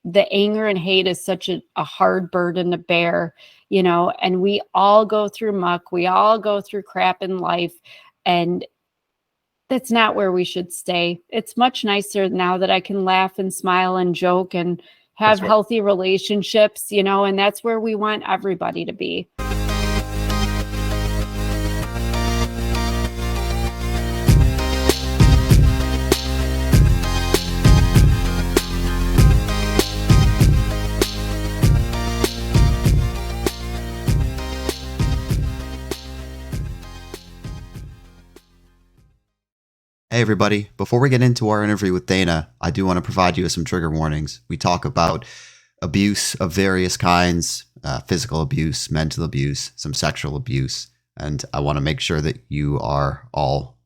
the anger and hate is such a hard burden to bear, and we all go through muck. We all go through crap in life. And that's not where we should stay. It's much nicer now that I can laugh and smile and joke and have healthy relationships, and that's where we want everybody to be. Hey everybody, before we get into our interview with Dana, I do want to provide you with some trigger warnings. We talk about abuse of various kinds, physical abuse, mental abuse, some sexual abuse, and I want to make sure that you are all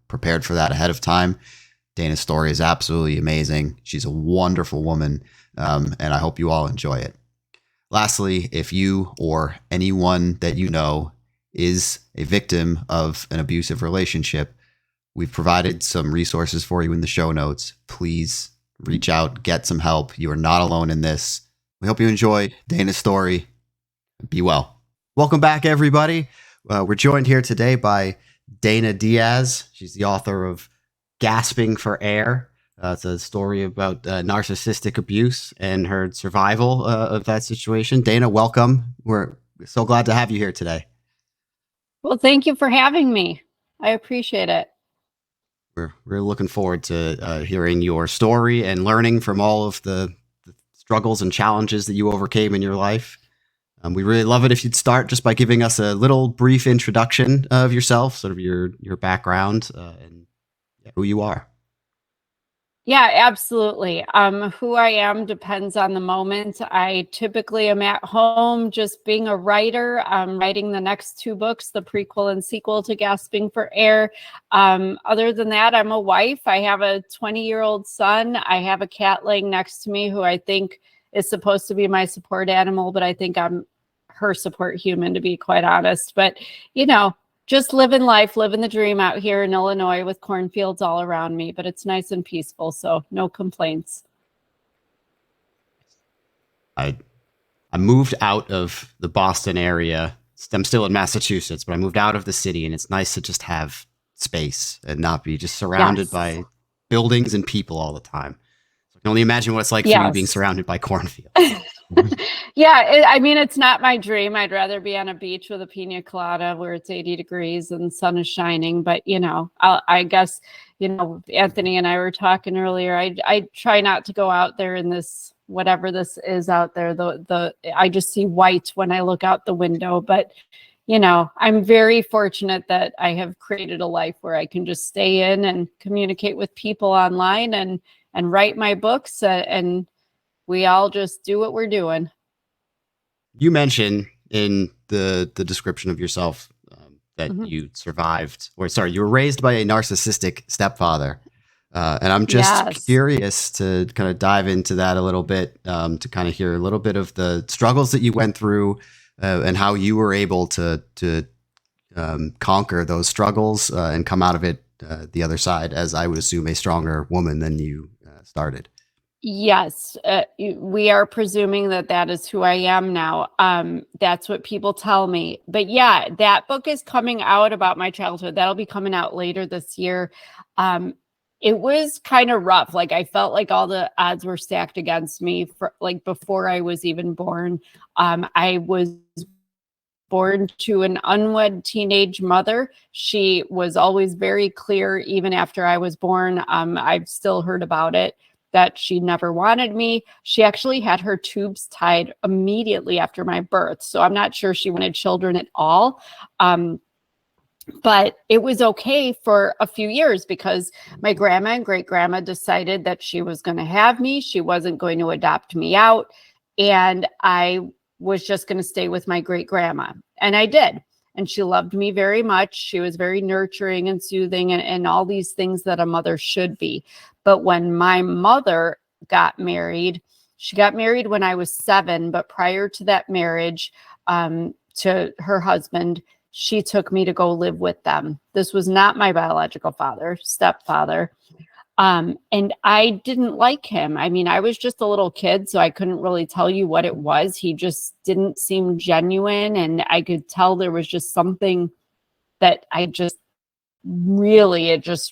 prepared for that ahead of time. Dana's story is absolutely amazing. She's a wonderful woman, and I hope you all enjoy it. Lastly, if you or anyone that you know is a victim of an abusive relationship, we've provided some resources for you in the show notes. Please reach out, get some help. You are not alone in this. We hope you enjoy Dana's story. Be well. Welcome back, everybody. We're joined here today by Dana Diaz. She's the author of Gasping for Air. It's a story about narcissistic abuse and her survival of that situation. Dana, welcome. We're so glad to have you here today. Well, thank you for having me. I appreciate it. We're looking forward to hearing your story and learning from all of the struggles and challenges that you overcame in your life. We really love it if you'd start just by giving us a little brief introduction of yourself, sort of your background and who you are. Yeah, absolutely. Who I am depends on the moment. I typically am at home just being a writer. I'm writing the next 2 books, the prequel and sequel to Gasping for Air. Other than that, I'm a wife. I have a 20-year-old son. I have a cat laying next to me who I think is supposed to be my support animal, but I think I'm her support human, to be quite honest. But, just living life, living the dream out here in Illinois with cornfields all around me, but it's nice and peaceful, so no complaints. I moved out of the Boston area. I'm still in Massachusetts, but I moved out of the city, and it's nice to just have space and not be just surrounded by buildings and people all the time. So I can only imagine what it's like for you being surrounded by cornfields. Yeah, it's not my dream. I'd rather be on a beach with a pina colada where it's 80 degrees and the sun is shining. But, I guess, Anthony and I were talking earlier. I try not to go out there in this, whatever this is out there. I just see white when I look out the window. But, I'm very fortunate that I have created a life where I can just stay in and communicate with people online and write my books and we all just do what we're doing. You mentioned in the description of yourself that you survived, you were raised by a narcissistic stepfather. And I'm just curious to kind of dive into that a little bit, to kind of hear a little bit of the struggles that you went through and how you were able to conquer those struggles and come out of it the other side, as I would assume a stronger woman than you started. Yes, we are presuming that is who I am now. That's what people tell me. But yeah, that book is coming out about my childhood. That'll be coming out later this year. It was kind of rough. Like I felt like all the odds were stacked against me before I was even born. I was born to an unwed teenage mother. She was always very clear, even after I was born. I've still heard about it, that she never wanted me. She actually had her tubes tied immediately after my birth. So I'm not sure she wanted children at all. But it was okay for a few years because my grandma and great grandma decided that she was going to have me. She wasn't going to adopt me out. And I was just going to stay with my great grandma. And I did. And she loved me very much. She was very nurturing and soothing and all these things that a mother should be. But when my mother got married, she got married when I was 7. But prior to that marriage, to her husband, she took me to go live with them. This was not my biological stepfather. And I didn't like him. I mean, I was just a little kid, so I couldn't really tell you what it was. He just didn't seem genuine. And I could tell there was just something that it just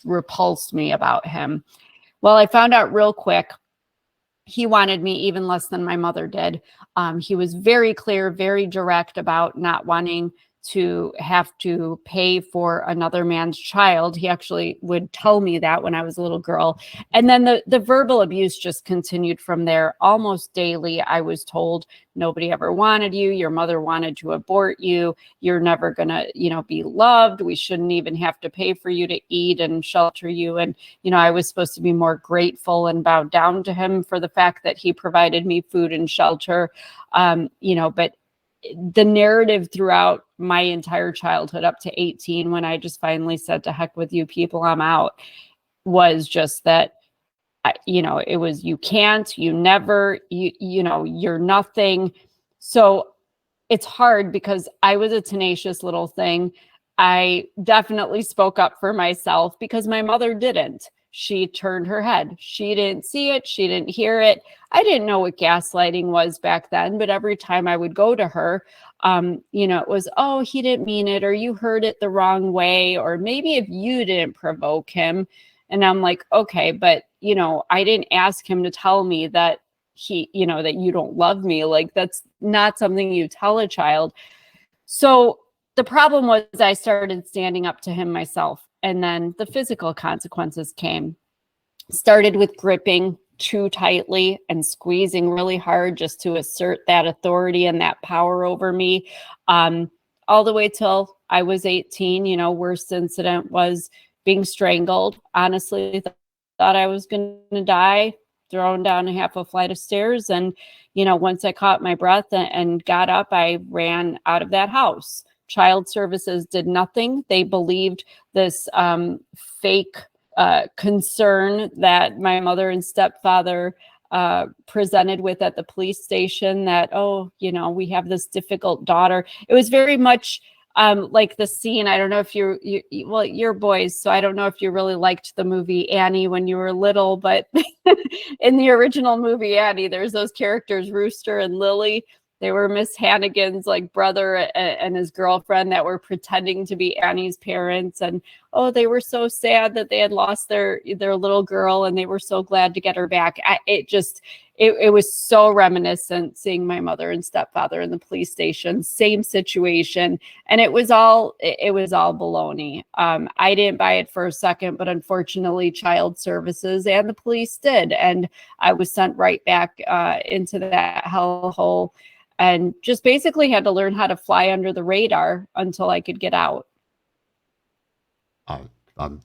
repulsed me about him. Well, I found out real quick he wanted me even less than my mother did. He was very clear, very direct about not wanting to have to pay for another man's child. He actually would tell me that when I was a little girl. And then the verbal abuse just continued from there. Almost daily, I was told, nobody ever wanted you. Your mother wanted to abort you. You're never going to, be loved. We shouldn't even have to pay for you to eat and shelter you. And, I was supposed to be more grateful and bow down to him for the fact that he provided me food and shelter. But the narrative throughout my entire childhood up to 18, when I just finally said, to heck with you people, I'm out, was just that, it was, you can't, you never, you're nothing. So it's hard because I was a tenacious little thing. I definitely spoke up for myself because my mother didn't. She turned her head. She didn't see it. She didn't hear it. I didn't know what gaslighting was back then, but every time I would go to her, it was, oh, he didn't mean it, or you heard it the wrong way, or maybe if you didn't provoke him. And I'm like, okay, but, I didn't ask him to tell me that that you don't love me. Like, that's not something you tell a child. So the problem was I started standing up to him myself. And then the physical consequences came. Started with gripping too tightly and squeezing really hard just to assert that authority and that power over me. All the way till I was 18. Worst incident was being strangled. Honestly, thought I was going to die, thrown down a half a flight of stairs. And, once I caught my breath and got up, I ran out of that house. Child services did nothing. They believed this fake concern that my mother and stepfather presented with at the police station, that, oh, we have this difficult daughter. It was very much like the scene. I don't know if you're boys, so I don't know if you really liked the movie Annie when you were little, but in the original movie Annie, there's those characters, Rooster and Lily. They were Miss Hannigan's brother and his girlfriend that were pretending to be Annie's parents. And, oh, they were so sad that they had lost their little girl, and they were so glad to get her back. It was so reminiscent seeing my mother and stepfather in the police station, same situation. And it was all baloney. I didn't buy it for a second, but unfortunately child services and the police did. And I was sent right back into that hellhole. And just basically had to learn how to fly under the radar until I could get out. I'm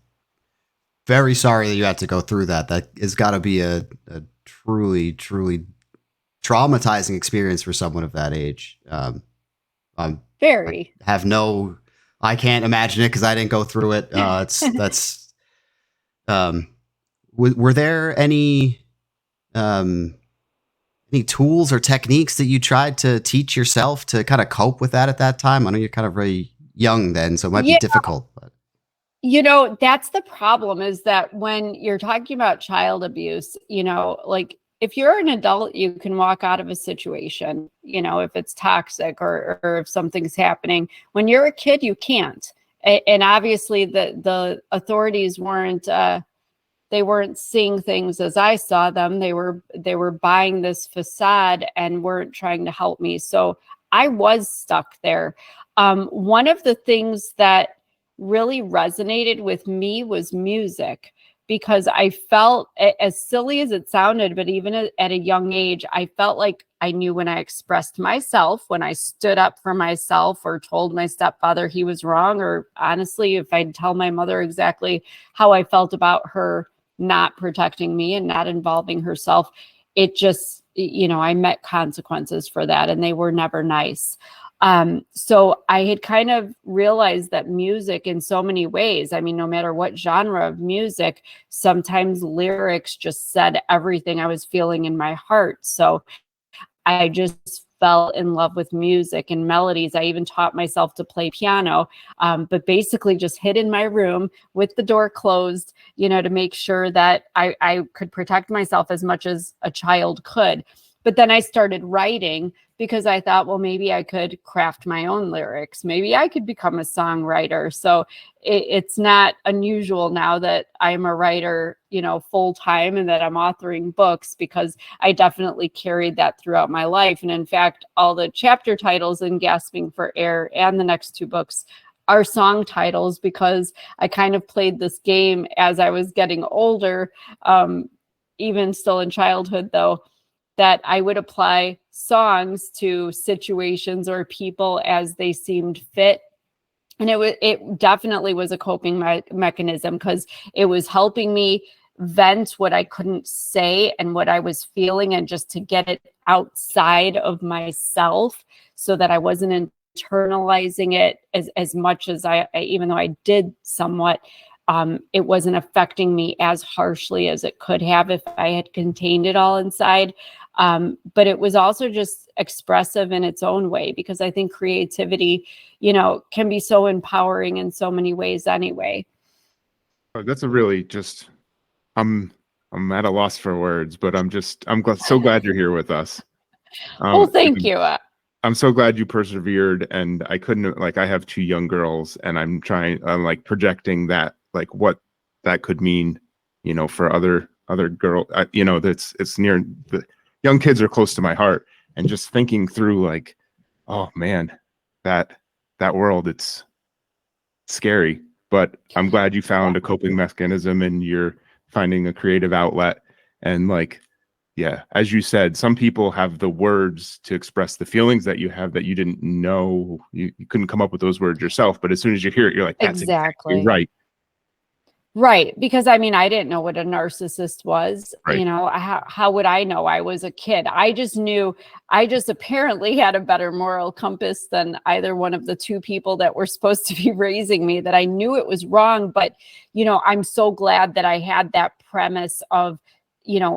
very sorry that you had to go through that. That has got to be a truly, truly traumatizing experience for someone of that age. Very. I can't imagine it because I didn't go through it. Were there any tools or techniques that you tried to teach yourself to kind of cope with that at that time? I know you're kind of very young then, so it might be difficult. But. That's the problem, is that when you're talking about child abuse, if you're an adult, you can walk out of a situation, if it's toxic or if something's happening. When you're a kid, you can't. And obviously the authorities weren't seeing things as I saw them. They were buying this facade and weren't trying to help me. So I was stuck there. One of the things that really resonated with me was music, because I felt, as silly as it sounded, but even at a young age, I felt like I knew when I expressed myself, when I stood up for myself or told my stepfather he was wrong, or honestly, if I'd tell my mother exactly how I felt about her not protecting me and not involving herself, it just, I met consequences for that, and they were never nice. So I had kind of realized that music, in so many ways, I mean, no matter what genre of music, sometimes lyrics just said everything I was feeling in my heart. So I just fell in love with music and melodies. I even taught myself to play piano, but basically just hid in my room with the door closed, to make sure that I could protect myself as much as a child could. But then I started writing because I thought, well, maybe I could craft my own lyrics. Maybe I could become a songwriter. So it's not unusual now that I'm a writer, full time, and that I'm authoring books, because I definitely carried that throughout my life. And in fact, all the chapter titles in Gasping for Air and the next 2 books are song titles, because I kind of played this game as I was getting older, even still in childhood, though, that I would apply songs to situations or people as they seemed fit. And it definitely was a coping mechanism, because it was helping me vent what I couldn't say and what I was feeling, and just to get it outside of myself, so that I wasn't internalizing it as much as I even though I did somewhat, it wasn't affecting me as harshly as it could have if I had contained it all inside. But it was also just expressive in its own way, because I think creativity, can be so empowering in so many ways anyway. Oh, that's a really just, I'm at a loss for words, but so glad you're here with us. Well, thank you. I'm so glad you persevered, and I couldn't, I have 2 young girls, and I'm projecting that, what that could mean, for other girls, it's near, the young kids are close to my heart, and just thinking through, oh man, that world, it's scary, but I'm glad you found a coping mechanism, and you're finding a creative outlet. And yeah, as you said, some people have the words to express the feelings that you have that you didn't know. You couldn't come up with those words yourself, but as soon as you hear it, you're like, that's exactly right. Right. Because I didn't know what a narcissist was. Right. How would I know? I was a kid. I just apparently had a better moral compass than either one of the 2 people that were supposed to be raising me, that I knew it was wrong. But, I'm so glad that I had that premise of,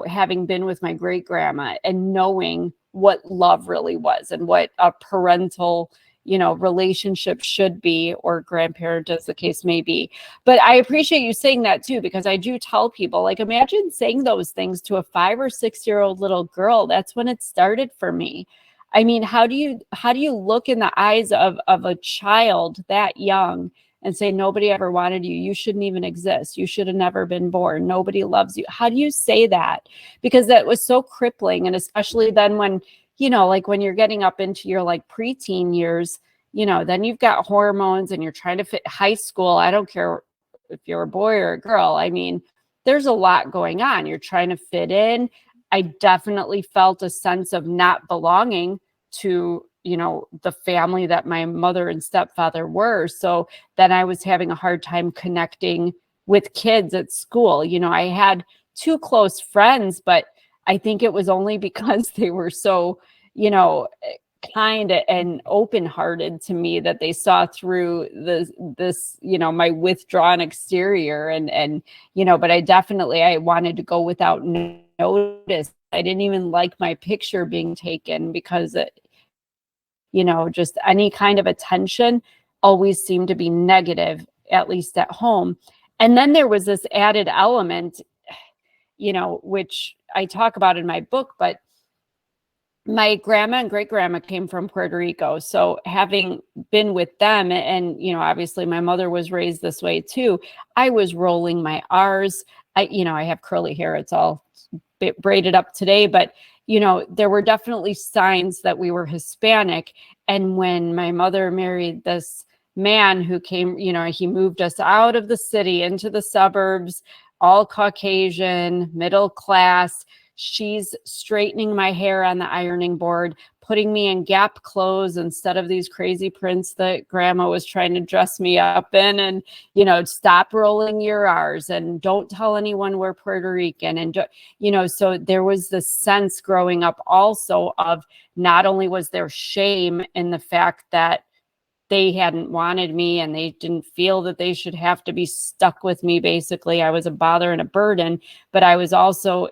having been with my great grandma and knowing what love really was, and what a parental, relationship should be, or grandparent, as the case may be. But I appreciate you saying that too, because I do tell people, imagine saying those things to a 5 or 6-year-old little girl. That's when it started for me. How do you look in the eyes of a child that young and say, nobody ever wanted you, you shouldn't even exist, you should have never been born, nobody loves you? How do you say that? Because that was so crippling. And especially then when, when you're getting up into your preteen years, then you've got hormones and you're trying to fit high school. I don't care if you're a boy or a girl. There's a lot going on. You're trying to fit in. I definitely felt a sense of not belonging to, the family that my mother and stepfather were. So then I was having a hard time connecting with kids at school. I had 2 close friends, but I think it was only because they were so, kind and open-hearted to me, that they saw through this, my withdrawn exterior, and but I wanted to go without notice. I didn't even like my picture being taken, because just any kind of attention always seemed to be negative, at least at home. And then there was this added element, which I talk about in my book, but my grandma and great grandma came from Puerto Rico. So having been with them, and, obviously my mother was raised this way too, I was rolling my R's. I have curly hair. It's all braided up today, but, there were definitely signs that we were Hispanic. And when my mother married this man who came, he moved us out of the city into the suburbs, all Caucasian, middle class. She's straightening my hair on the ironing board, putting me in Gap clothes instead of these crazy prints that grandma was trying to dress me up in. And, stop rolling your R's, and don't tell anyone we're Puerto Rican. And, so there was this sense growing up also of, not only was there shame in the fact that they hadn't wanted me and they didn't feel that they should have to be stuck with me. Basically, I was a bother and a burden, but I was also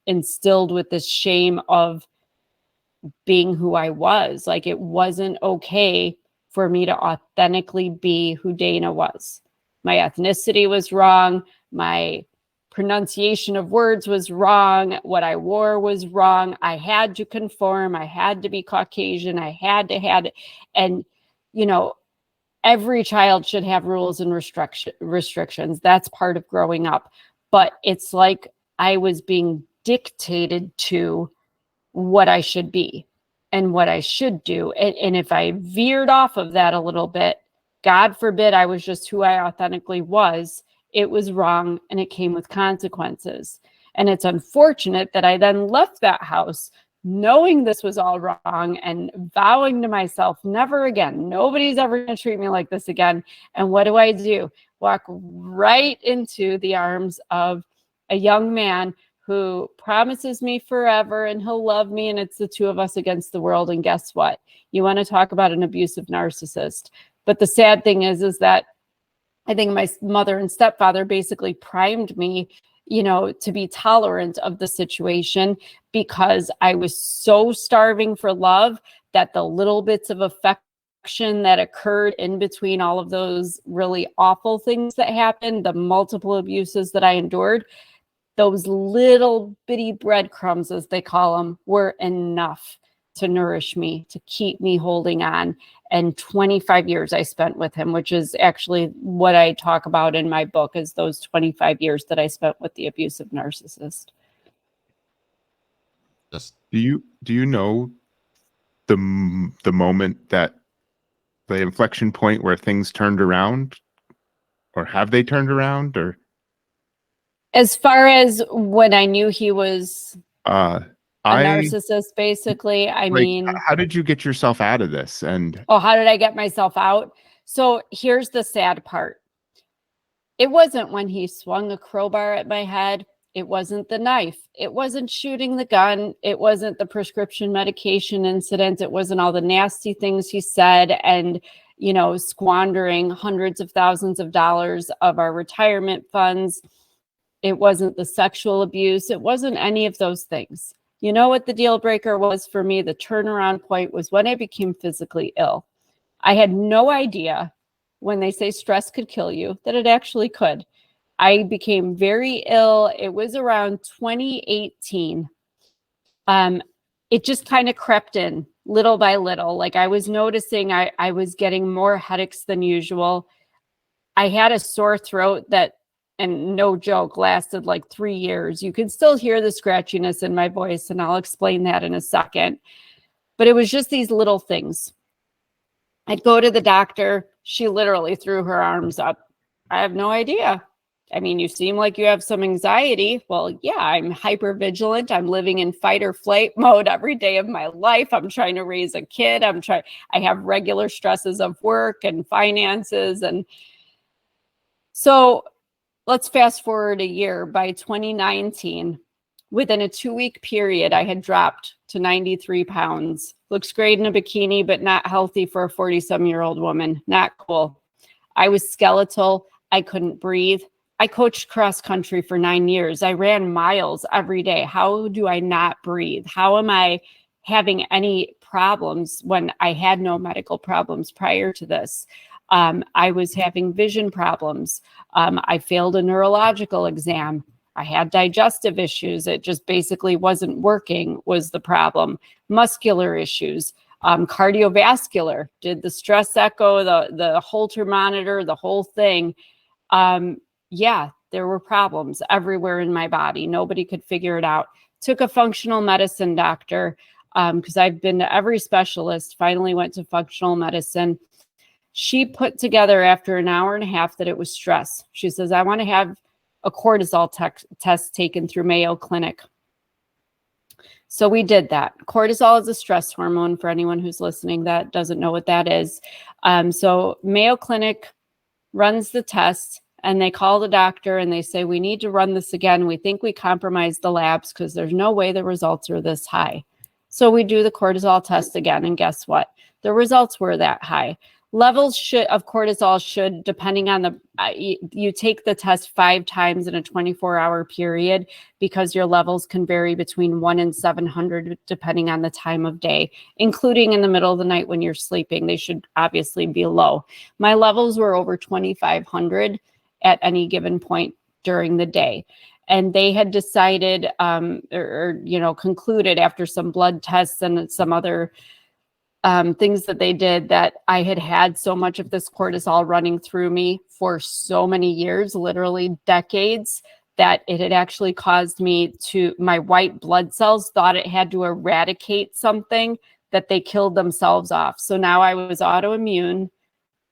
instilled with this shame of being who I was. Like, it wasn't okay for me to authentically be who Dana was. My ethnicity was wrong. My pronunciation of words was wrong. What I wore was wrong. I had to conform. I had to be Caucasian. I had to have it. And, you know, every child should have rules and restrictions. That's part of growing up. But it's like I was being dictated to what I should be and what I should do. And if I veered off of that a little bit, God forbid I was just who I authentically was, it was wrong and it came with consequences. And it's unfortunate that I then left that house knowing this was all wrong and vowing to myself, never again, nobody's ever going to treat me like this again. And what do? Walk right into the arms of a young man who promises me forever and he'll love me, and it's the two of us against the world. And guess what? You want to talk about an abusive narcissist. But the sad thing is that I think my mother and stepfather basically primed me, you know, to be tolerant of the situation, because I was so starving for love that the little bits of affection that occurred in between all of those really awful things that happened, the multiple abuses that I endured, those little bitty breadcrumbs, as they call them, were enough to nourish me, to keep me holding on. And 25 years I spent with him, which is actually what I talk about in my book, is those 25 years that I spent with the abusive narcissist. Just Do you know the moment that the inflection point where things turned around, or have they turned around, or As far as when I knew he was a I narcissist, basically, I mean, how did you get yourself out of this? And oh, how did I get myself out? So here's the sad part. It wasn't when he swung a crowbar at my head. It wasn't the knife. It wasn't shooting the gun. It wasn't the prescription medication incident. It wasn't all the nasty things he said and, you know, squandering hundreds of thousands of dollars of our retirement funds. It wasn't the sexual abuse. It wasn't any of those things. You know what the deal breaker was for me? The turnaround point was when I became physically ill. I had no idea, when they say stress could kill you, that it actually could. I became very ill. It was around 2018. It just kind of crept in little by little. Like, I was noticing I was getting more headaches than usual. I had a sore throat that, and no joke, lasted like 3 years. You can still hear the scratchiness in my voice, and I'll explain that in a second. But it was just these little things. I'd go to the doctor. She literally threw her arms up. I have no idea. I mean, you seem like you have some anxiety. Well, yeah, I'm hypervigilant. I'm living in fight or flight mode every day of my life. I'm trying to raise a kid. I have regular stresses of work and finances. And so let's fast forward a year. By 2019, within a 2-week period, I had dropped to 93 pounds. Looks great in a bikini, but not healthy for a 40-some-year-old woman. Not cool. I was skeletal. I couldn't breathe. I coached cross country for 9 years. I ran miles every day. How do I not breathe? How am I having any problems when I had no medical problems prior to this? I was having vision problems. I failed a neurological exam. I had digestive issues. It just basically wasn't working was the problem. Muscular issues, cardiovascular, did the stress echo, the Holter monitor, the whole thing. Yeah, there were problems everywhere in my body. Nobody could figure it out. Took a functional medicine doctor because I've been to every specialist, finally went to functional medicine. She put together after an hour and a half that it was stress. She says, I want to have a cortisol test taken through Mayo Clinic. So we did that. Cortisol is a stress hormone for anyone who's listening that doesn't know what that is. So Mayo Clinic runs the test. And they call the doctor and they say, we need to run this again. We think we compromised the labs because there's no way the results are this high. So we do the cortisol test again. And guess what? The results were that high. levels of cortisol should, depending on the, you take the test 5 times in a 24-hour period, because your levels can vary between 1 and 700 depending on the time of day, including in the middle of the night when you're sleeping. They should obviously be low. My levels were over 2,500 at any given point during the day. And they had decided, concluded after some blood tests and some other things that they did, that I had so much of this cortisol running through me for so many years, literally decades, that it had actually caused me to, my white blood cells thought it had to eradicate something, that they killed themselves off. So now I was autoimmune,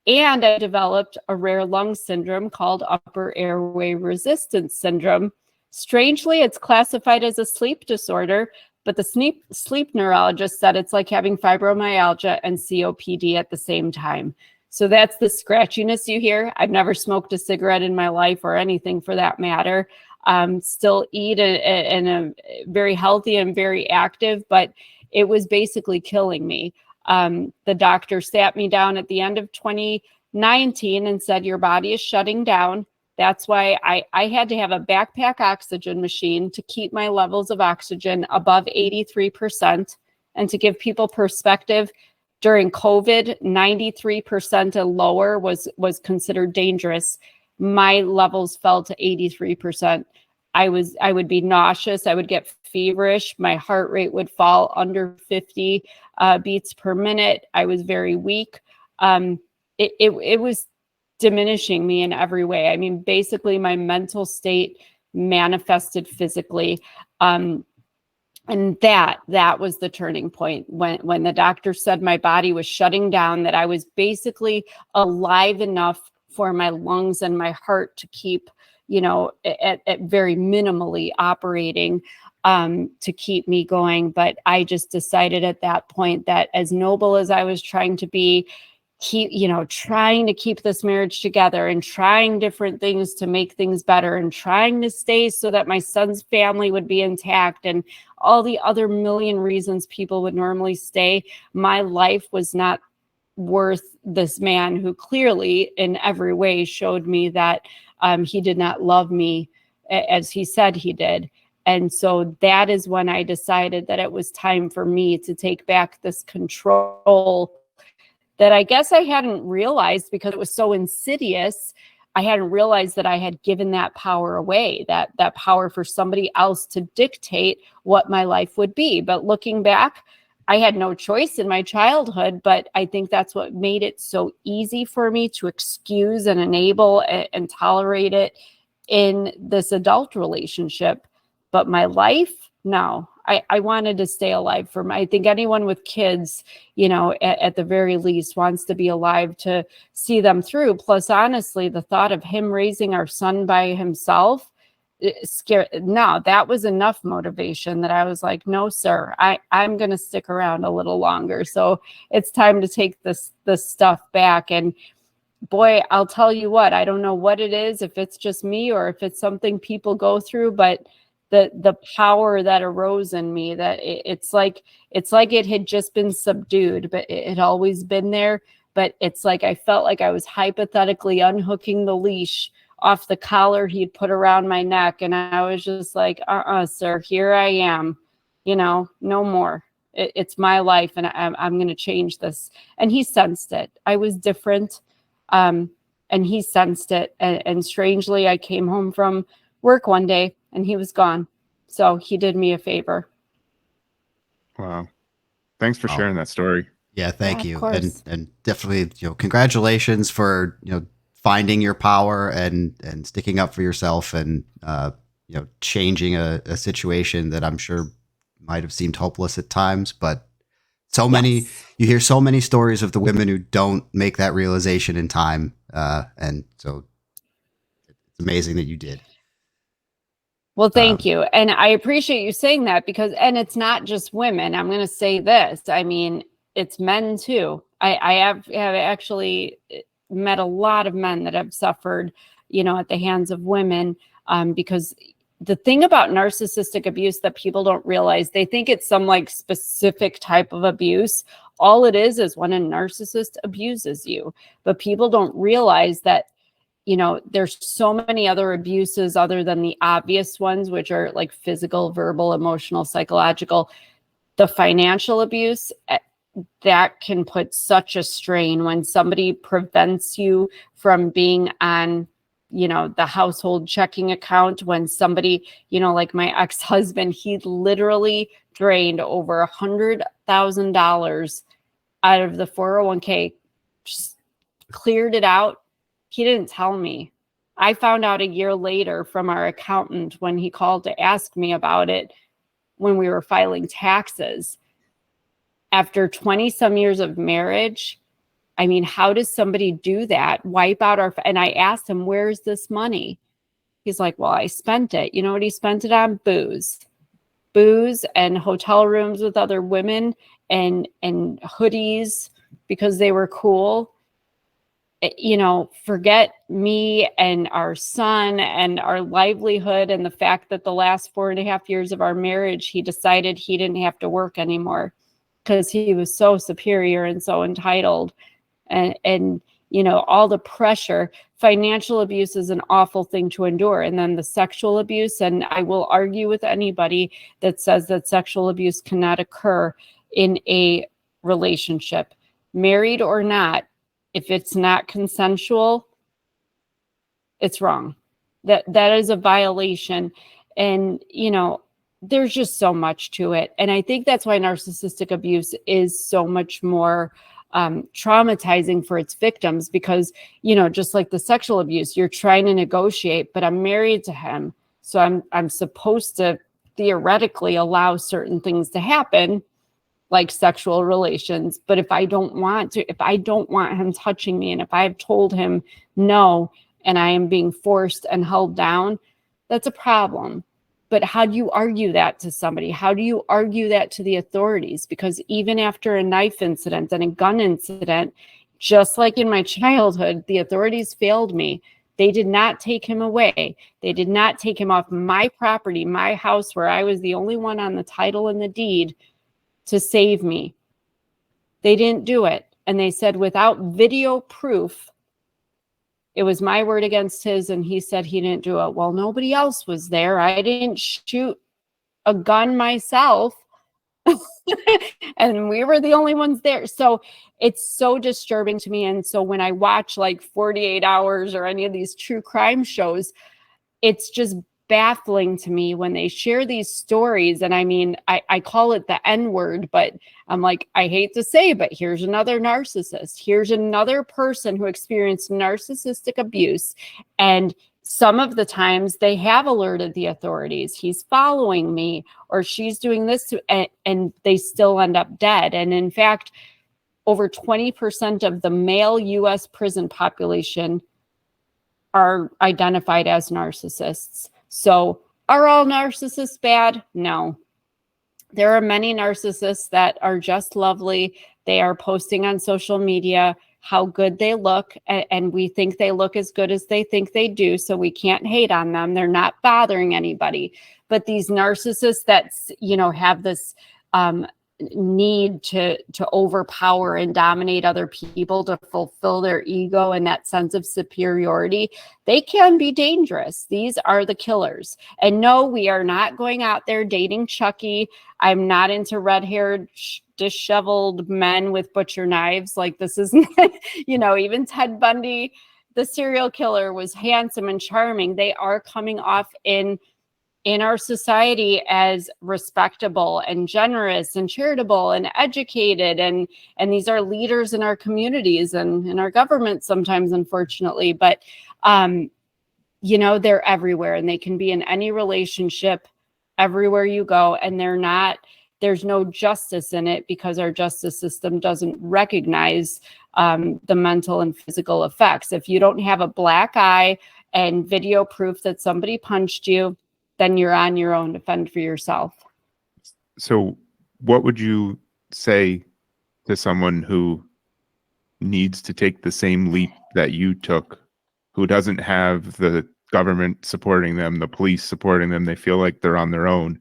and I developed a rare lung syndrome called upper airway resistance syndrome. Strangely, it's classified as a sleep disorder, but the sleep neurologist said it's like having fibromyalgia and COPD at the same time. So that's the scratchiness you hear. I've never smoked a cigarette in my life, or anything for that matter. Still eat and am very healthy and very active, but it was basically killing me. The doctor sat me down at the end of 2019 and said, your body is shutting down. That's why I had to have a backpack oxygen machine to keep my levels of oxygen above 83%. And to give people perspective, during COVID, 93% and lower was considered dangerous. My levels fell to 83%. I would be nauseous. I would get feverish. My heart rate would fall under 50 beats per minute. I was very weak. It was diminishing me in every way. I mean, basically my mental state manifested physically. And that was the turning point when the doctor said my body was shutting down, that I was basically alive enough for my lungs and my heart to keep, at very minimally operating, to keep me going. But I just decided at that point that, as noble as I was trying to be, trying to keep this marriage together and trying different things to make things better and trying to stay so that my son's family would be intact and all the other million reasons people would normally stay, my life was not worth this man who clearly in every way showed me that he did not love me as he said he did. And so that is when I decided that it was time for me to take back this control that I guess I hadn't realized, because it was so insidious. I hadn't realized that I had given that power away, that power for somebody else to dictate what my life would be. But looking back, I had no choice in my childhood, but I think that's what made it so easy for me to excuse and enable and tolerate it in this adult relationship. But my life, no. I wanted to stay alive I think anyone with kids, at the very least wants to be alive to see them through. Plus, honestly, the thought of him raising our son by himself, that was enough motivation that I was like, no, sir, I'm going to stick around a little longer. So it's time to take this stuff back. And boy, I'll tell you what, I don't know what it is, if it's just me or if it's something people go through, but the power that arose in me, that it's like it had just been subdued, but it had always been there. But it's like I felt like I was hypothetically unhooking the leash off the collar he'd put around my neck, and I was just like, sir, here I am, no more. It's my life, and I'm going to change this. And he sensed it. I was different, and he sensed it. And strangely, I came home from work one day and he was gone. So he did me a favor. Wow. Thanks for sharing that story. Yeah, thank you. And definitely, congratulations for, finding your power and sticking up for yourself and, changing a situation that I'm sure might have seemed hopeless at times, but you hear so many stories of the women who don't make that realization in time. And so it's amazing that you did. Well, thank you. And I appreciate you saying that, and it's not just women. I'm going to say this. I mean, it's men too. I have actually met a lot of men that have suffered, at the hands of women, because the thing about narcissistic abuse that people don't realize, they think it's some like specific type of abuse. All it is when a narcissist abuses you. But people don't realize that, you know, there's so many other abuses other than the obvious ones, which are like physical, verbal, emotional, psychological. The financial abuse, that can put such a strain when somebody prevents you from being on, you know, the household checking account. When somebody, you know, like my ex-husband, he literally drained over $100,000 out of the 401k, just cleared it out. He didn't tell me. I found out a year later from our accountant when he called to ask me about it when we were filing taxes. After 20 some years of marriage, I mean, how does somebody do that? Wipe out our, and I asked him, where's this money? He's like, well, I spent it. You know what he spent it on? Booze and hotel rooms with other women and hoodies because they were cool. You know, forget me and our son and our livelihood and the fact that the last 4.5 years of our marriage, he decided he didn't have to work anymore because he was so superior and so entitled. And you know, all the pressure. Financial abuse is an awful thing to endure. And then the sexual abuse, and I will argue with anybody that says that sexual abuse cannot occur in a relationship, married or not. If it's not consensual, it's wrong. That is a violation. And, you know, there's just so much to it. And I think that's why narcissistic abuse is so much more traumatizing for its victims, because, you know, just like the sexual abuse, you're trying to negotiate, but I'm married to him. So I'm supposed to theoretically allow certain things to happen, like sexual relations. But if I don't want to, if I don't want him touching me, and if I've told him no, and I am being forced and held down, that's a problem. But how do you argue that to somebody? How do you argue that to the authorities? Because even after a knife incident and a gun incident, just like in my childhood, the authorities failed me. They did not take him away. They did not take him off my property, my house, where I was the only one on the title and the deed, to save me. They didn't do it. And they said without video proof, it was my word against his, and he said he didn't do it. Well, nobody else was there. I didn't shoot a gun myself. And we were the only ones there. So it's so disturbing to me. And so when I watch like 48 Hours or any of these true crime shows, it's just baffling to me when they share these stories. And I mean, I call it the N word, but I'm like, I hate to say, but here's another narcissist. Here's another person who experienced narcissistic abuse. And some of the times they have alerted the authorities, he's following me, or she's doing this, and they still end up dead. And in fact, over 20% of the male US prison population are identified as narcissists. So are all narcissists bad? No. There are many narcissists that are just lovely. They are posting on social media how good they look, and we think they look as good as they think they do, so we can't hate on them. They're not bothering anybody. But these narcissists that, you know, have this need to overpower and dominate other people to fulfill their ego and that sense of superiority, they can be dangerous. These are the killers. And no, we are not going out there dating Chucky. I'm not into red-haired, disheveled men with butcher knives. Like, this is, you know, even Ted Bundy, the serial killer, was handsome and charming. They are coming off in our society as respectable and generous and charitable and educated. And these are leaders in our communities and in our government sometimes, unfortunately. But, you know, they're everywhere, and they can be in any relationship everywhere you go. And there's no justice in it, because our justice system doesn't recognize the mental and physical effects. If you don't have a black eye and video proof that somebody punched you, then you're on your own to fend for yourself. So what would you say to someone who needs to take the same leap that you took, who doesn't have the government supporting them, the police supporting them. They feel like they're on their own.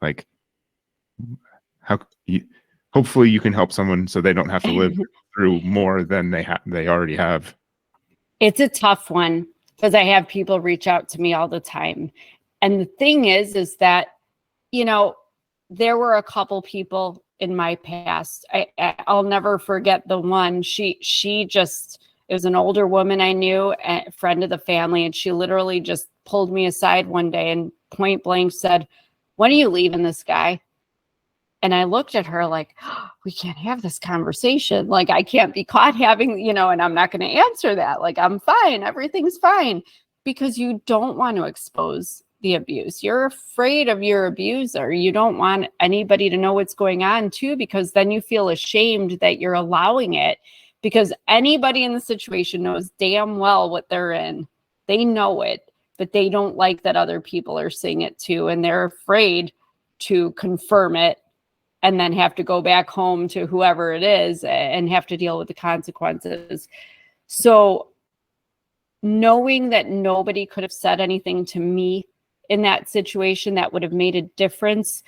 Like, how you, hopefully you can help someone so they don't have to live through more than they already have. It's a tough one because I have people reach out to me all the time. And the thing is that, there were a couple people in my past. I'll never forget the one. It was an older woman I knew, a friend of the family, and she literally just pulled me aside one day and point blank said, "When are you leaving this guy?" And I looked at her like, oh, we can't have this conversation. Like, I can't be caught having, and I'm not going to answer that. Like, I'm fine. Everything's fine. Because you don't want to expose the abuse. You're afraid of your abuser. You don't want anybody to know what's going on too, because then you feel ashamed that you're allowing it, because anybody in the situation knows damn well what they're in. They know it, but they don't like that other people are seeing it too. And they're afraid to confirm it and then have to go back home to whoever it is and have to deal with the consequences. So knowing that nobody could have said anything to me in that situation that would have made a difference,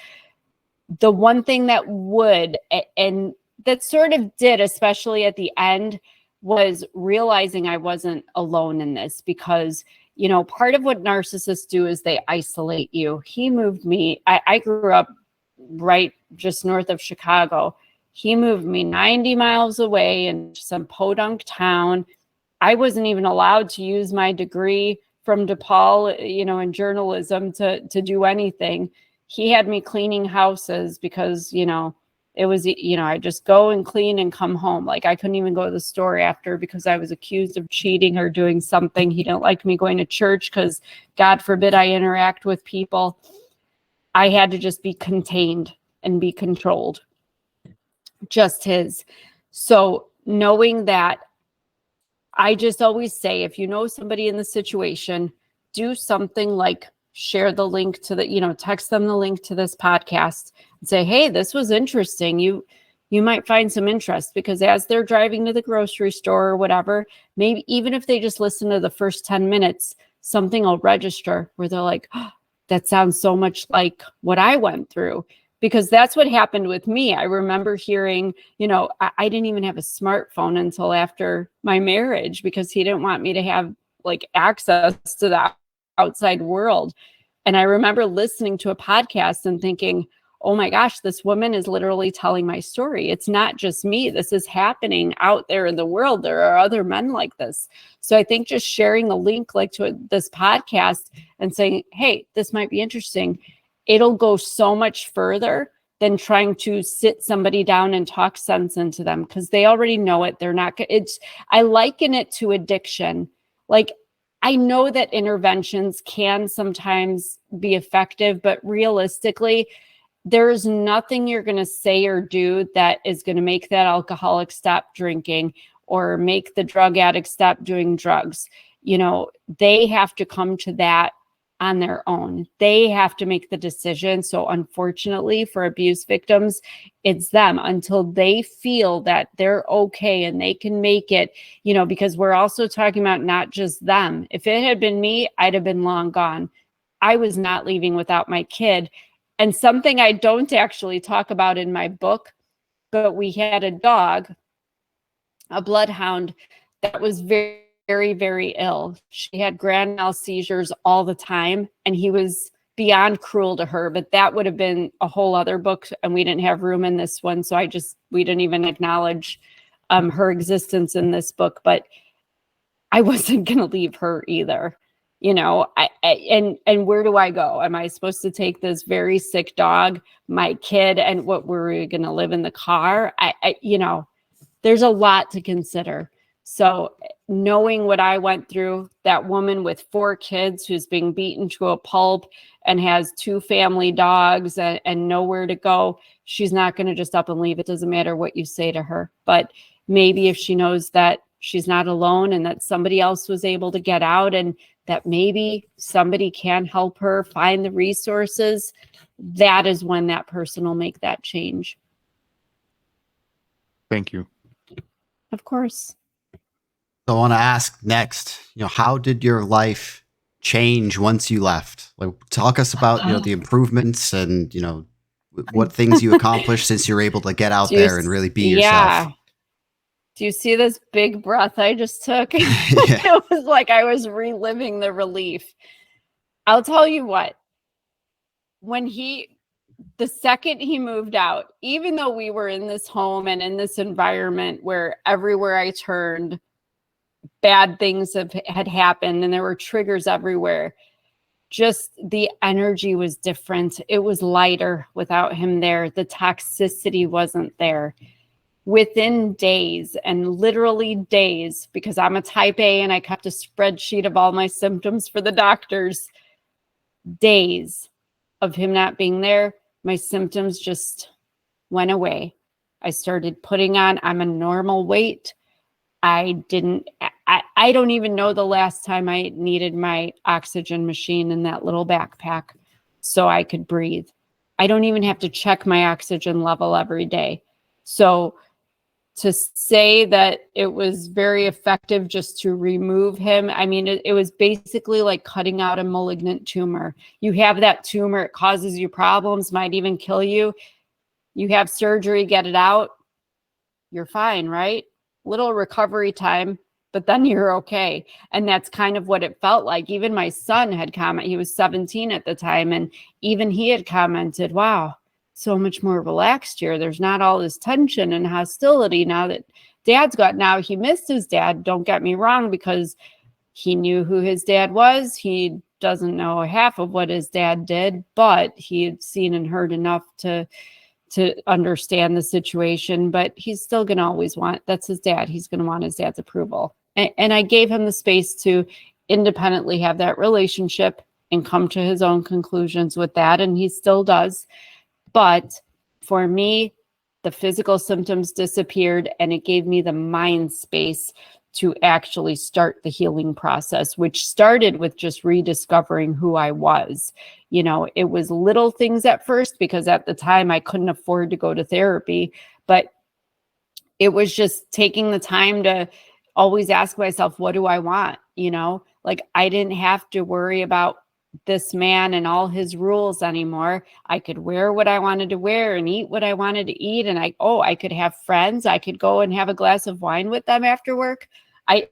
the one thing that would, and that sort of did, especially at the end, was realizing I wasn't alone in this, because part of what narcissists do is they isolate you. He moved me. I grew up right just north of Chicago. He moved me 90 miles away in some podunk town. I wasn't even allowed to use my degree from DePaul, in journalism to do anything. He had me cleaning houses because, it was, I just go and clean and come home. Like, I couldn't even go to the store after because I was accused of cheating or doing something. He didn't like me going to church because, God forbid, I interact with people. I had to just be contained and be controlled. Just his. So knowing that, I just always say, if you know somebody in the situation, do something like share the link to the, text them the link to this podcast and say, hey, this was interesting. You might find some interest, because as they're driving to the grocery store or whatever, maybe even if they just listen to the first 10 minutes, something will register where they're like, oh, that sounds so much like what I went through. Because that's what happened with me. I remember hearing, I didn't even have a smartphone until after my marriage, because he didn't want me to have access to the outside world. And I remember listening to a podcast and thinking, oh my gosh, this woman is literally telling my story. It's not just me. This is happening out there in the world. There are other men like this. So I think just sharing the link to this podcast and saying, hey, this might be interesting, it'll go so much further than trying to sit somebody down and talk sense into them, because they already know it. They're not, I liken it to addiction. Like, I know that interventions can sometimes be effective, but realistically, there's nothing you're going to say or do that is going to make that alcoholic stop drinking or make the drug addict stop doing drugs. They have to come to that on their own. They have to make the decision. So unfortunately for abuse victims, it's them until they feel that they're okay and they can make it, because we're also talking about not just them. If it had been me, I'd have been long gone. I was not leaving without my kid. And something I don't actually talk about in my book, but we had a dog, a bloodhound, that was very, very, very ill. She had grand mal seizures all the time, and he was beyond cruel to her. But that would have been a whole other book, and we didn't have room in this one. So we didn't even acknowledge her existence in this book. But I wasn't going to leave her either. And where do I go? Am I supposed to take this very sick dog, my kid, and what, were we going to live in the car? There's a lot to consider. So knowing what I went through, that woman with 4 kids who's being beaten to a pulp and has 2 family dogs and nowhere to go, she's not going to just up and leave. It doesn't matter what you say to her. But maybe if she knows that she's not alone and that somebody else was able to get out and that maybe somebody can help her find the resources, that is when that person will make that change. Thank you. Of course. So I want to ask next, how did your life change once you left? Like, talk us about, the improvements and, what things you accomplished since you were able to get out there and really be yourself. Do you see this big breath I just took? Yeah. It was like I was reliving the relief. I'll tell you what, the second he moved out, even though we were in this home and in this environment where everywhere I turned, bad things had happened and there were triggers everywhere, just the energy was different. It was lighter without him there. The toxicity wasn't there. Within days, and literally days, because I'm a type A and I kept a spreadsheet of all my symptoms for the doctors, days of him not being there, my symptoms just went away. I started putting on, I'm a normal weight. I don't even know the last time I needed my oxygen machine in that little backpack so I could breathe. I don't even have to check my oxygen level every day. So to say that it was very effective just to remove him, I mean, it was basically like cutting out a malignant tumor. You have that tumor, it causes you problems, might even kill you. You have surgery, get it out, you're fine, right? Little recovery time, but then you're okay. And that's kind of what it felt like. Even my son had commented, he was 17 at the time, and even he had commented, wow, so much more relaxed here. There's not all this tension and hostility now that dad's got. Now he missed his dad, don't get me wrong, because he knew who his dad was. He doesn't know half of what his dad did, but he had seen and heard enough to understand the situation. But he's still going to always want, that's his dad, he's going to want his dad's approval. And I gave him the space to independently have that relationship and come to his own conclusions with that, and he still does. But for me, the physical symptoms disappeared, and it gave me the mind space to actually start the healing process, which started with just rediscovering who I was. It was little things at first, because at the time I couldn't afford to go to therapy, but it was just taking the time to always ask myself, what do I want? Like, I didn't have to worry about this man and all his rules anymore. I could wear what I wanted to wear and eat what I wanted to eat. And I could have friends. I could go and have a glass of wine with them after work. I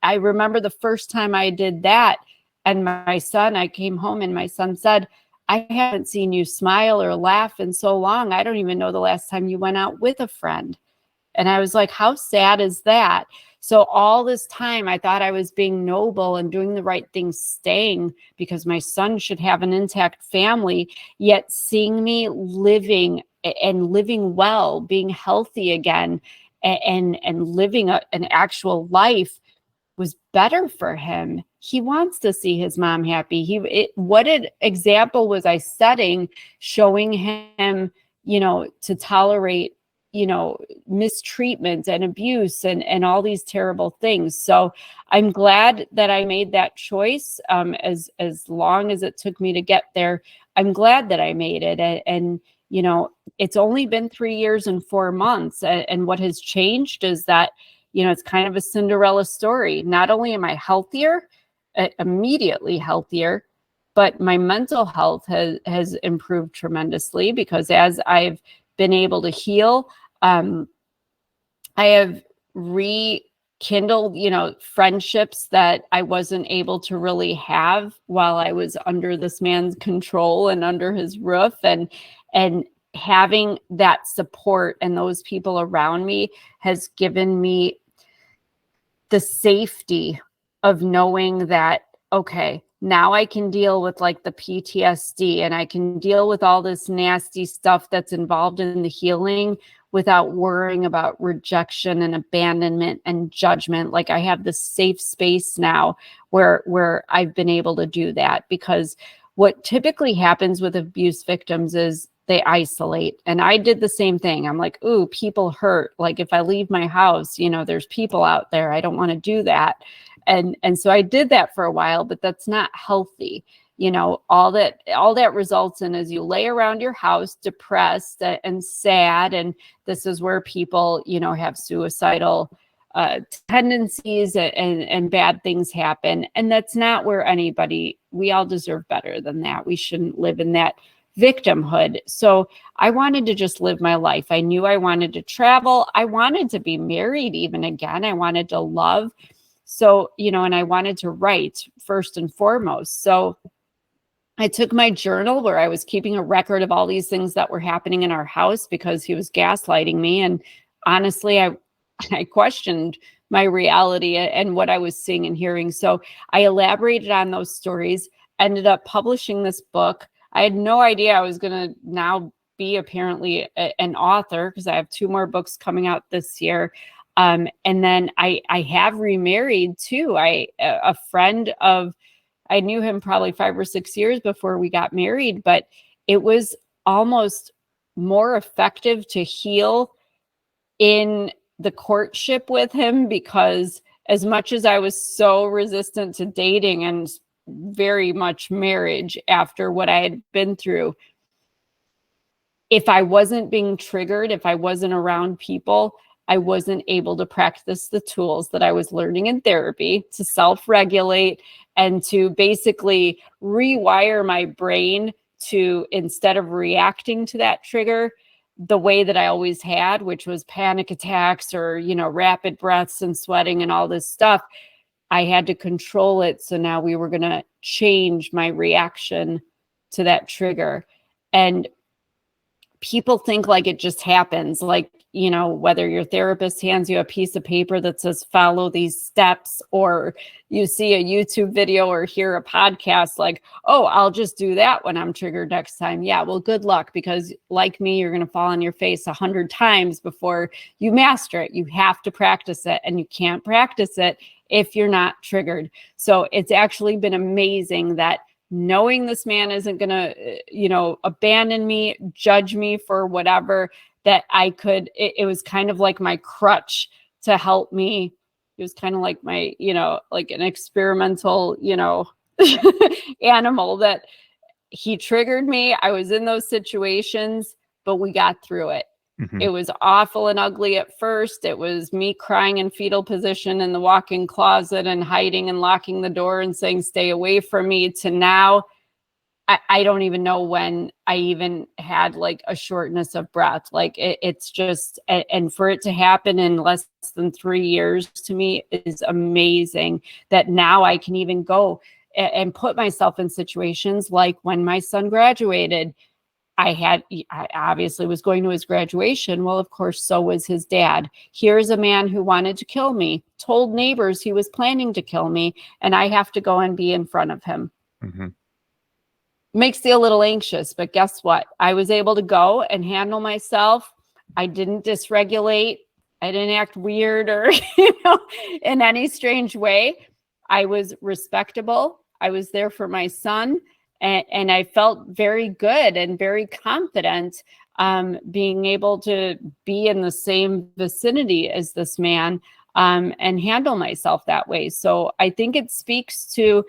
remember the first time I did that. And I came home and my son said, I haven't seen you smile or laugh in so long. I don't even know the last time you went out with a friend. And I was like, how sad is that? So all this time I thought I was being noble and doing the right thing, staying because my son should have an intact family, yet seeing me living well, being healthy again, and living an actual life was better for him. He wants to see his mom happy. What an example was I setting, showing him, to tolerate, mistreatment and abuse and all these terrible things. So I'm glad that I made that choice. As long as it took me to get there, I'm glad that I made it. And it's only been 3 years and 4 months. And what has changed is that, it's kind of a Cinderella story. Not only am I healthier, immediately healthier, but my mental health has improved tremendously, because as I've been able to heal, I have rekindled, friendships that I wasn't able to really have while I was under this man's control and under his roof, and having that support and those people around me has given me the safety of knowing that, okay, now I can deal with like the PTSD, and I can deal with all this nasty stuff that's involved in the healing without worrying about rejection and abandonment and judgment. Like, I have this safe space now where I've been able to do that, because what typically happens with abuse victims is they isolate. And I did the same thing. I'm like, ooh, people hurt. Like, if I leave my house, there's people out there. I don't want to do that. And so I did that for a while, but that's not healthy. All that results in is you lay around your house depressed and sad. And this is where people, have suicidal tendencies and bad things happen. And that's not where we all deserve better than that. We shouldn't live in that victimhood. So I wanted to just live my life. I knew I wanted to travel. I wanted to be married even again. I wanted to love. So, and I wanted to write first and foremost. So I took my journal where I was keeping a record of all these things that were happening in our house because he was gaslighting me. And honestly, I questioned my reality and what I was seeing and hearing. So I elaborated on those stories, ended up publishing this book. I had no idea I was going to now be apparently an author because I have 2 more books coming out this year. And then I have remarried too. A friend of, I knew him probably 5 or 6 years before we got married, but it was almost more effective to heal in the courtship with him, because as much as I was so resistant to dating and very much marriage after what I had been through, if I wasn't being triggered, if I wasn't around people, I wasn't able to practice the tools that I was learning in therapy to self-regulate and to basically rewire my brain to, instead of reacting to that trigger the way that I always had, which was panic attacks or, rapid breaths and sweating and all this stuff, I had to control it. So now we were going to change my reaction to that trigger. And people think like it just happens, like, whether your therapist hands you a piece of paper that says follow these steps, or you see a YouTube video or hear a podcast like, oh, I'll just do that when I'm triggered next time. Yeah, well, good luck, because like me, you're going to fall on your face 100 times before you master it. You have to practice it, and you can't practice it if you're not triggered. So it's actually been amazing that knowing this man isn't going to, abandon me, judge me for whatever, that I could, it was kind of like my crutch to help me. It was kind of like my, like an experimental, animal, that he triggered me. I was in those situations, but we got through it. Mm-hmm. It was awful and ugly at first. It was me crying in fetal position in the walk-in closet and hiding and locking the door and saying, stay away from me, to now, I don't even know when I even had like a shortness of breath. Like it's just, and for it to happen in less than 3 years to me is amazing, that now I can even go and put myself in situations like when my son graduated. I obviously was going to his graduation. Well, of course, so was his dad. Here's a man who wanted to kill me, told neighbors he was planning to kill me, and I have to go and be in front of him. Mm-hmm. Makes you a little anxious, but guess what? I was able to go and handle myself. I didn't dysregulate. I didn't act weird or, in any strange way. I was respectable. I was there for my son. And I felt very good and very confident being able to be in the same vicinity as this man and handle myself that way. So I think it speaks to,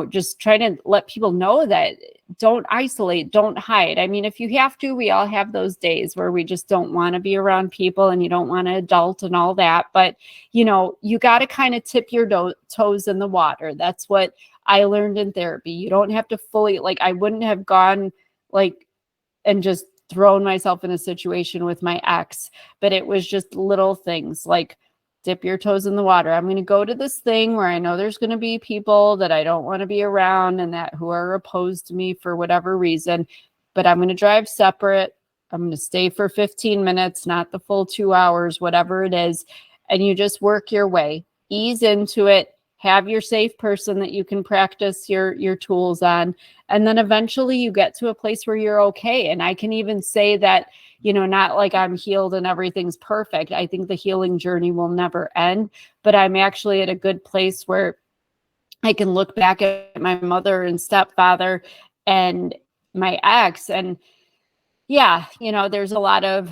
just trying to let people know that don't isolate, don't hide. I mean, if you have to, we all have those days where we just don't want to be around people and you don't want to adult and all that. But, you got to kind of tip your toes in the water. That's what I learned in therapy. You don't have to fully, like, I wouldn't have gone and just thrown myself in a situation with my ex, but it was just little things like dip your toes in the water. I'm going to go to this thing where I know there's going to be people that I don't want to be around and that who are opposed to me for whatever reason, but I'm going to drive separate. I'm going to stay for 15 minutes, not the full 2 hours, whatever it is. And you just work your way, ease into it. Have your safe person that you can practice your tools on. And then eventually you get to a place where you're okay. And I can even say that, not like I'm healed and everything's perfect. I think the healing journey will never end, but I'm actually at a good place where I can look back at my mother and stepfather and my ex. And yeah, there's a lot of,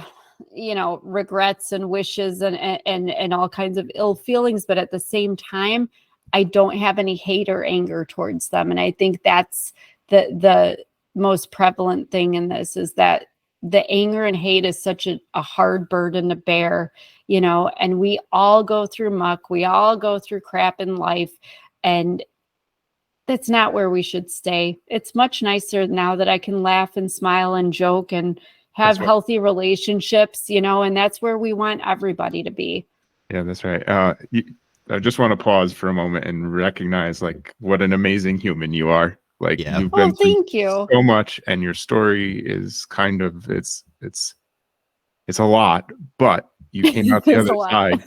regrets and wishes and all kinds of ill feelings. But at the same time, I don't have any hate or anger towards them. And I think that's the most prevalent thing in this, is that the anger and hate is such a hard burden to bear, you know, and we all go through muck. We all go through crap in life. And that's not where we should stay. It's much nicer now that I can laugh and smile and joke and have healthy relationships, you know, and that's where we want everybody to be. Yeah, that's right. I just want to pause for a moment and recognize like what an amazing human you are. Like you've been thank you so much, and your story is kind of it's a lot, but you came out the other side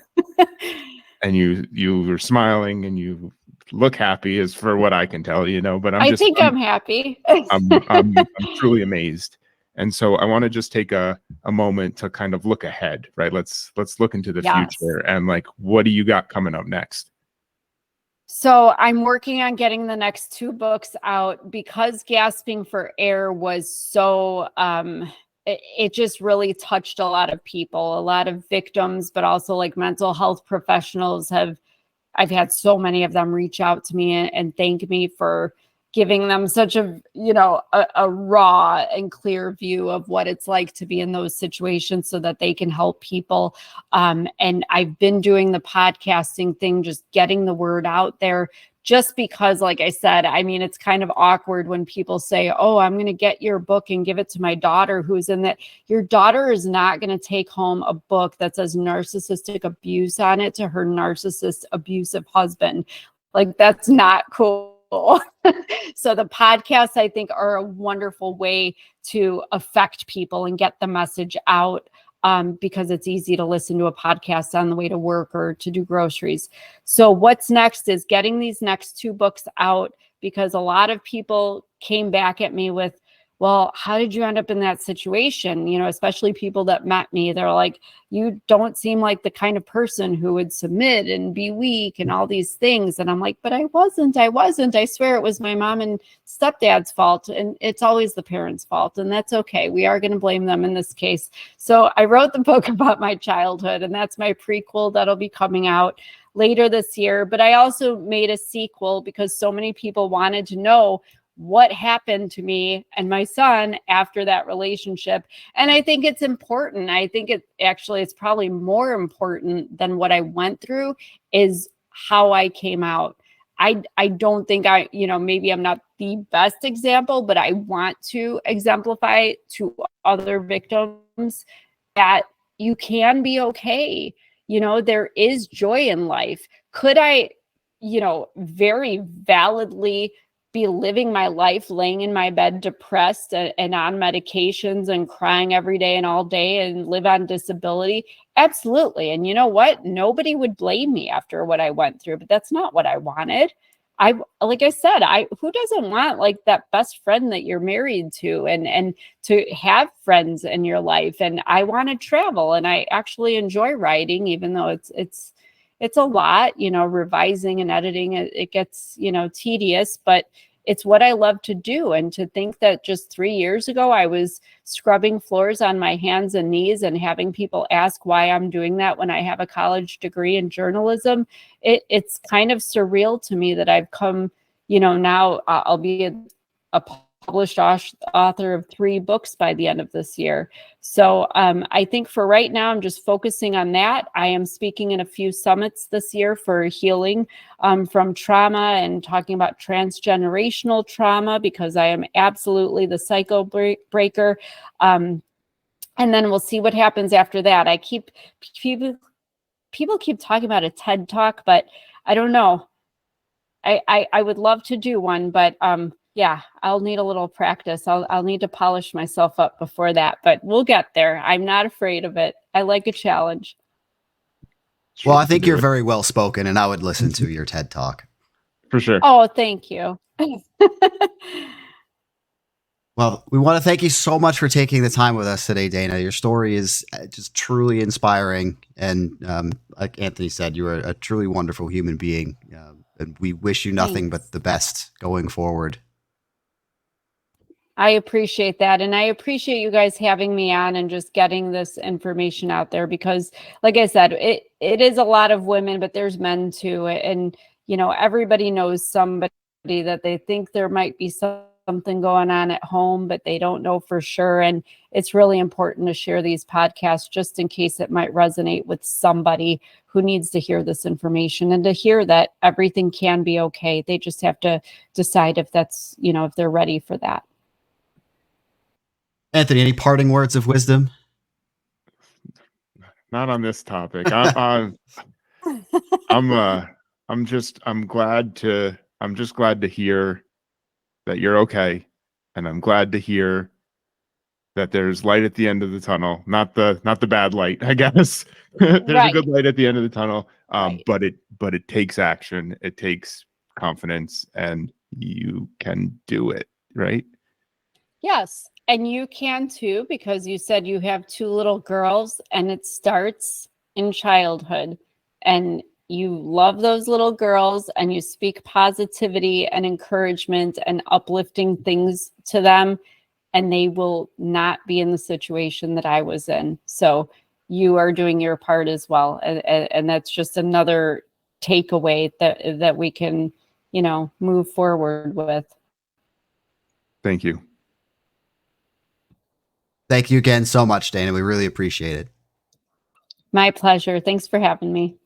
and you were smiling and you look happy, is for what I can tell, you know. But I'm happy. I'm truly amazed. And so I want to just take a moment to kind of look ahead, right? Let's look into the future and like, what do you got coming up next? So I'm working on getting the next 2 books out because Gasping for Air was so, it just really touched a lot of people, a lot of victims, but also like mental health professionals I've had so many of them reach out to me and thank me for giving them such a, you know, a raw and clear view of what it's like to be in those situations so that they can help people. And I've been doing the podcasting thing, just getting the word out there, just because, like I said, I mean, it's kind of awkward when people say, oh, I'm going to get your book and give it to my daughter who's in that. Your daughter is not going to take home a book that says narcissistic abuse on it to her narcissist abusive husband. Like, that's not cool. So the podcasts, I think, are a wonderful way to affect people and get the message out, because it's easy to listen to a podcast on the way to work or to do groceries. So what's next is getting these next 2 books out, because a lot of people came back at me with, well, how did you end up in that situation? You know, especially people that met me, they're like, you don't seem like the kind of person who would submit and be weak and all these things. And I'm like, but I wasn't. I swear it was my mom and stepdad's fault. And it's always the parents' fault. And that's okay. We are going to blame them in this case. So I wrote the book about my childhood, and that's my prequel that'll be coming out later this year. But I also made a sequel because so many people wanted to know what happened to me and my son after that relationship. And I think it's important. I think it's probably more important than what I went through is how I came out. I don't think maybe I'm not the best example, but I want to exemplify to other victims that you can be okay. You know, there is joy in life. Could I, very validly be living my life laying in my bed depressed and on medications and crying every day and all day and live on disability? Absolutely. And you know what? Nobody would blame me after what I went through, but that's not what I wanted. Like I said, who doesn't want like that best friend that you're married to and to have friends in your life? And I want to travel, and I actually enjoy writing, even though it's a lot, revising and editing. It gets, tedious, but it's what I love to do. And to think that just 3 years ago, I was scrubbing floors on my hands and knees and having people ask why I'm doing that when I have a college degree in journalism. It's kind of surreal to me that I've come, now I'll be a published author of 3 books by the end of this year. So I think for right now, I'm just focusing on that. I am speaking in a few summits this year for healing from trauma and talking about transgenerational trauma, because I am absolutely the cycle breaker. And then we'll see what happens after that. People keep talking about a TED Talk, but I don't know. I would love to do one, but yeah, I'll need a little practice. I'll need to polish myself up before that, but we'll get there. I'm not afraid of it. I like a challenge. Well, I think you're very well spoken, and I would listen to your TED Talk. For sure. Oh, thank you. Well, we want to thank you so much for taking the time with us today, Dana. Your story is just truly inspiring. And like Anthony said, you are a truly wonderful human being. And we wish you nothing but the best going forward. I appreciate that. And I appreciate you guys having me on and just getting this information out there, because like I said, it is a lot of women, but there's men too. And, everybody knows somebody that they think there might be something something going on at home, but they don't know for sure. And it's really important to share these podcasts just in case it might resonate with somebody who needs to hear this information and to hear that everything can be okay. They just have to decide if that's, if they're ready for that. Anthony, any parting words of wisdom? Not on this topic. I'm just glad to hear that you're okay, and I'm glad to hear that there's light at the end of the tunnel. Not the bad light, I guess. There's a good light at the end of the tunnel. But it takes action. It takes confidence, and you can do it, right? Yes. And you can too, because you said you have 2 little girls and it starts in childhood, and you love those little girls and you speak positivity and encouragement and uplifting things to them, and they will not be in the situation that I was in. So you are doing your part as well. And that's just another takeaway that we can, move forward with. Thank you. Thank you again so much, Dana. We really appreciate it. My pleasure. Thanks for having me.